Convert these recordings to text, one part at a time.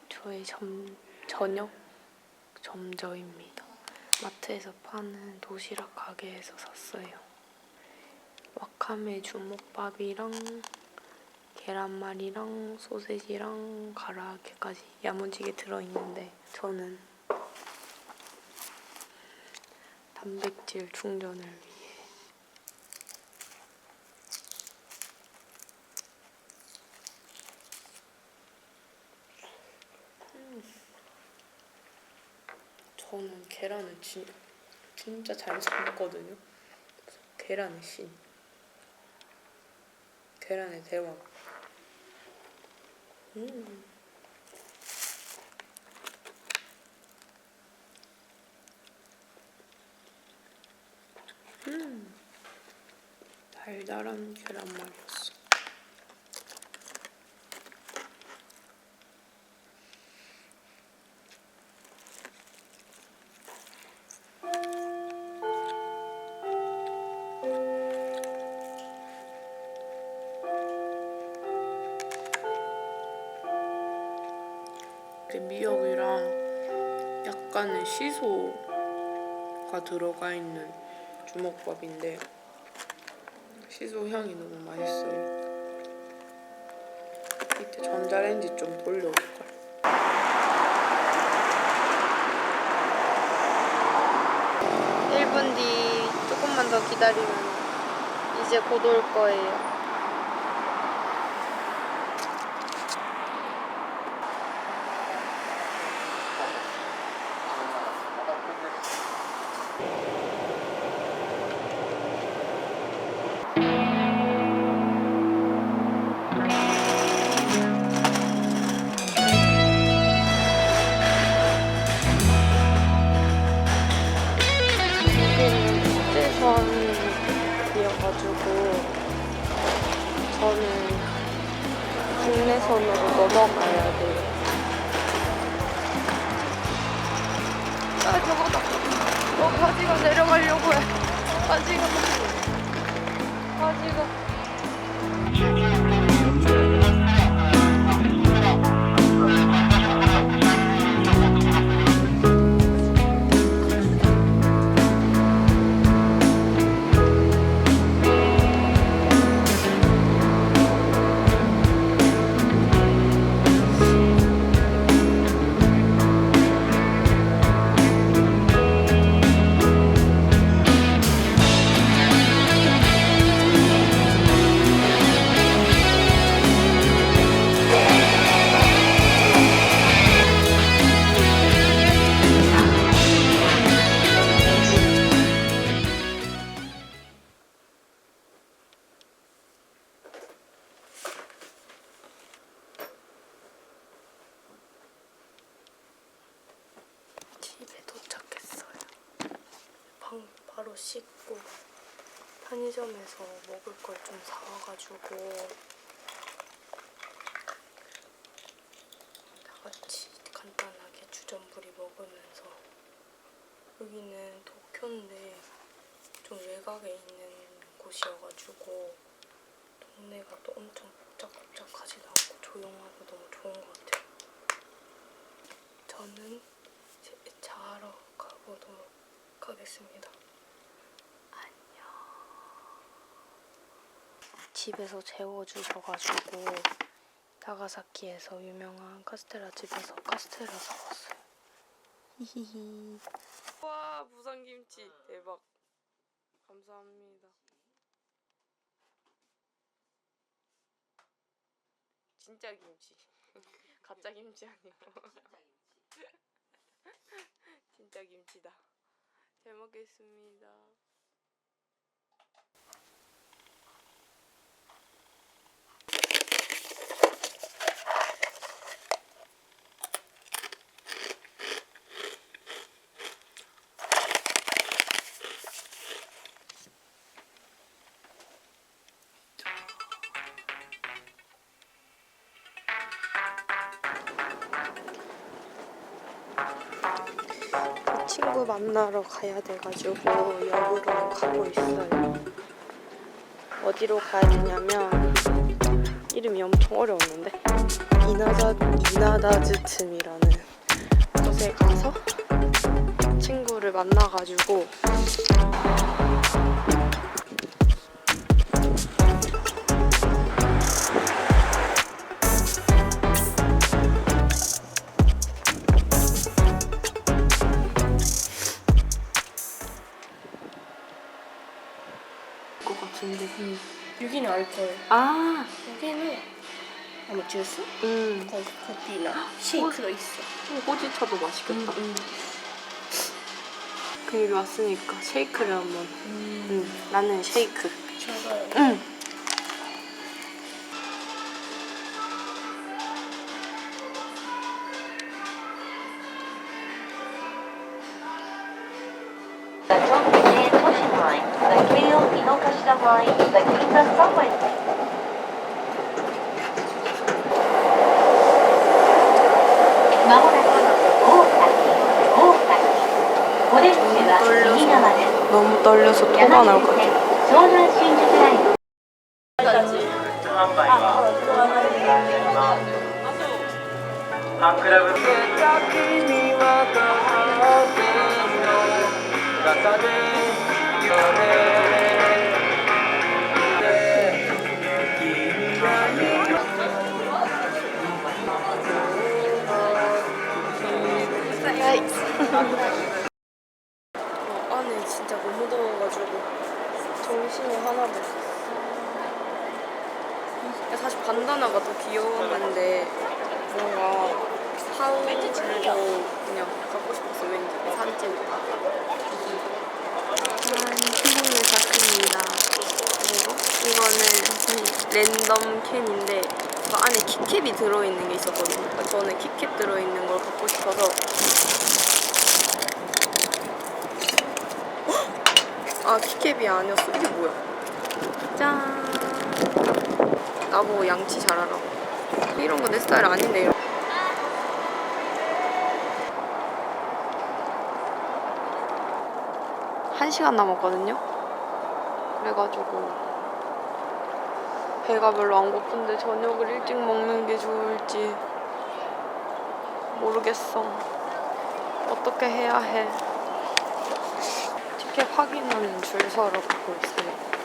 저의 저녁 점저입니다. 마트에서 파는 도시락 가게에서 샀어요. 와카메 주먹밥이랑 계란말이랑 소세지랑 가라아게까지 야무지게 들어있는데 저는 단백질 충전을 위해 저는 계란을 진짜 잘 삶거든요. 계란의 신. 계란의 대왕. 달달한 계란말이었어. 미역이랑 약간의 시소가 들어가 있는 주먹밥인데 시소 향이 너무 맛있어요. 밑에 전자레인지 좀 돌려올걸. 1분 뒤 조금만 더 기다리면 이제 곧 올 거예요. 저는 국내선으로 넘어가야 돼요. 저거다. 바지가 내려가려고 해. 바지가. 집에 도착했어요. 방 바로 씻고 편의점에서 먹을 걸 좀 사와가지고 다 같이 간단하게 주전부리 먹으면서, 여기는 도쿄인데 좀 외곽에 있는 곳이어가지고 동네가 또 엄청 복잡하지도 않고 조용하고 너무 좋은 것 같아요. 저는 자러 가보도록 하겠습니다. 안녕. 집에서 재워주셔가지고 나가사키에서 유명한 카스테라 집에서 카스테라 사왔어요. 히히히. 와, 부산김치 대박. 감사합니다. 진짜 김치. 가짜 김치 아니고. 진짜 김치다. 잘 먹겠습니다. 친구 만나러 가야 돼가지고 역으로 가고 있어요. 어디로 가야 되냐면 이름이 엄청 어려웠는데 이나다즈틈이라는 곳에 가서 친구를 만나가지고 것 같은데. 여기는 알코올. 아, 여기는 아마 주스? 커피나 쉐이크도 있어. 호지차도 맛있겠다. 그 여기 왔으니까 쉐이크를 한번. 나는 쉐이크. 저도요. 너무 떨려서 토가 나올 것 같아. 안에 진짜 너무 더워가지고 정신이 하나도. 사실 반다나가 더 귀여웠는데 뭔가 파우치를 더 그냥 갖고 싶었어. 왠지 사진 찍을까. 캔을 샀습니다. 그리고 이거는 랜덤 캔인데 그 안에 키캡이 들어있는 게 있었거든요. 그러니까 저는 키캡 들어있는 걸 갖고 싶어서. 아, 키캡이 아니었어. 이게 뭐야? 짠! 나보고 양치 잘하라고. 이런 거 내 스타일 아닌데. 이런. 1시간 남았거든요? 그래가지고 배가 별로 안 고픈데 저녁을 일찍 먹는 게 좋을지 모르겠어. 어떻게 해야 해. 티켓 확인하는 줄 서러 가고 있어요.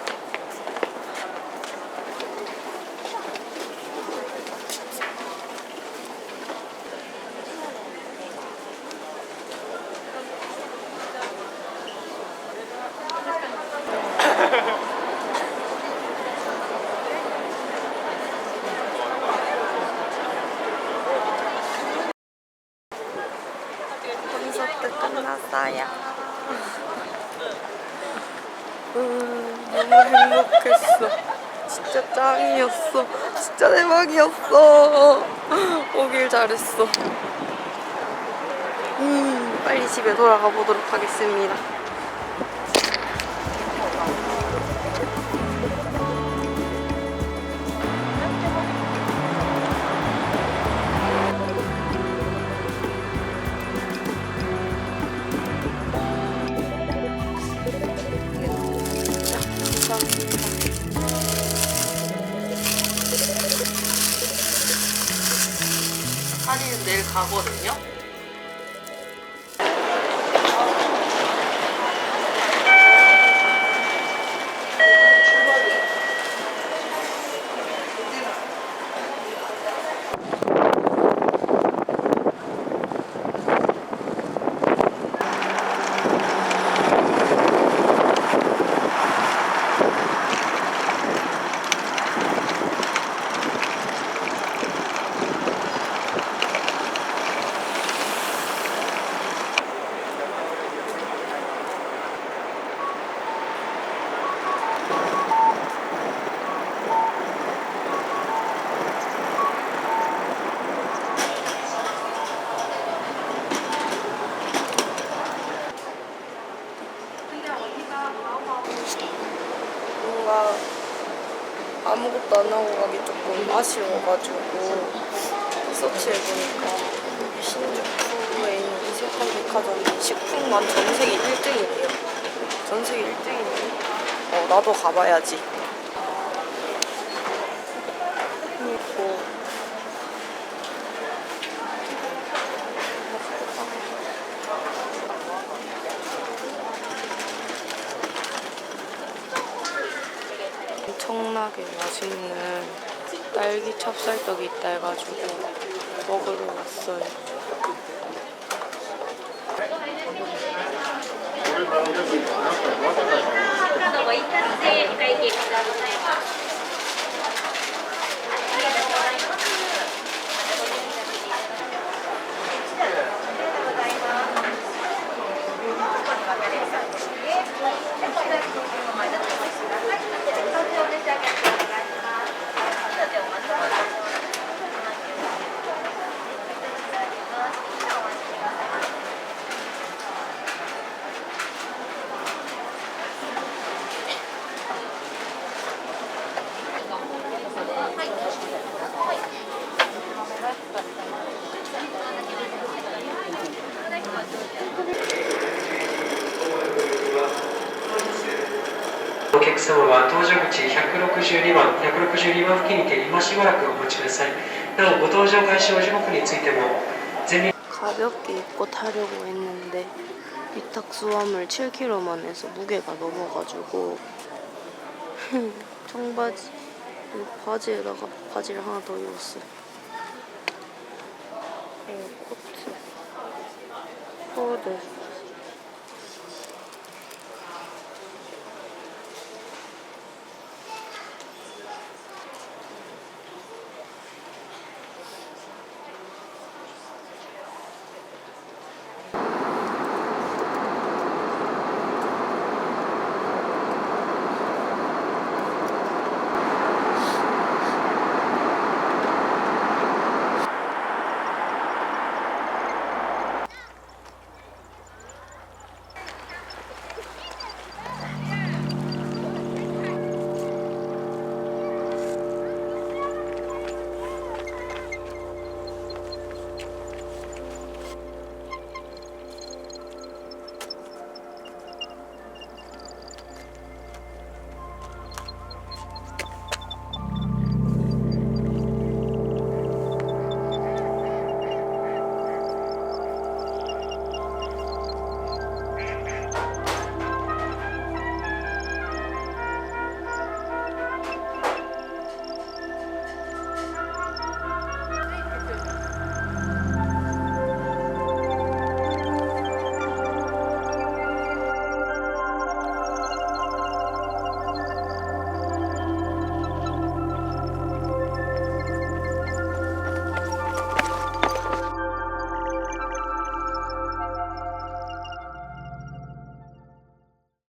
콘서트 끝났어요. 너무 행복했어. 진짜 짱이었어. 진짜 대박이었어. 오길 잘했어. 빨리 집에 돌아가 보도록 하겠습니다. 파리는 내일 가거든요. 뭔가 아무것도 안 하고 가기 조금 아쉬워가지고 서치해보니까 여기 신주쿠에 있는 이세컨 백화점이 식품관 전 세계 1등이래요. 전 세계 1등이네. 나도 가봐야지. 그리고 엄청나게 맛있는 딸기 찹쌀떡이 있다 해가지고 먹으러 왔어요.お客様は搭乗口162番付近にて今しばらくお待ちください。なお、ご搭乗開始お時刻についても全面 가볍게 입고 타려고 했는데 위탁수화물 7kg만 해서 무게가 넘어가지고 청바지 그리고 바지에다가 바지를 하나 더 입었어요. 코트, 코드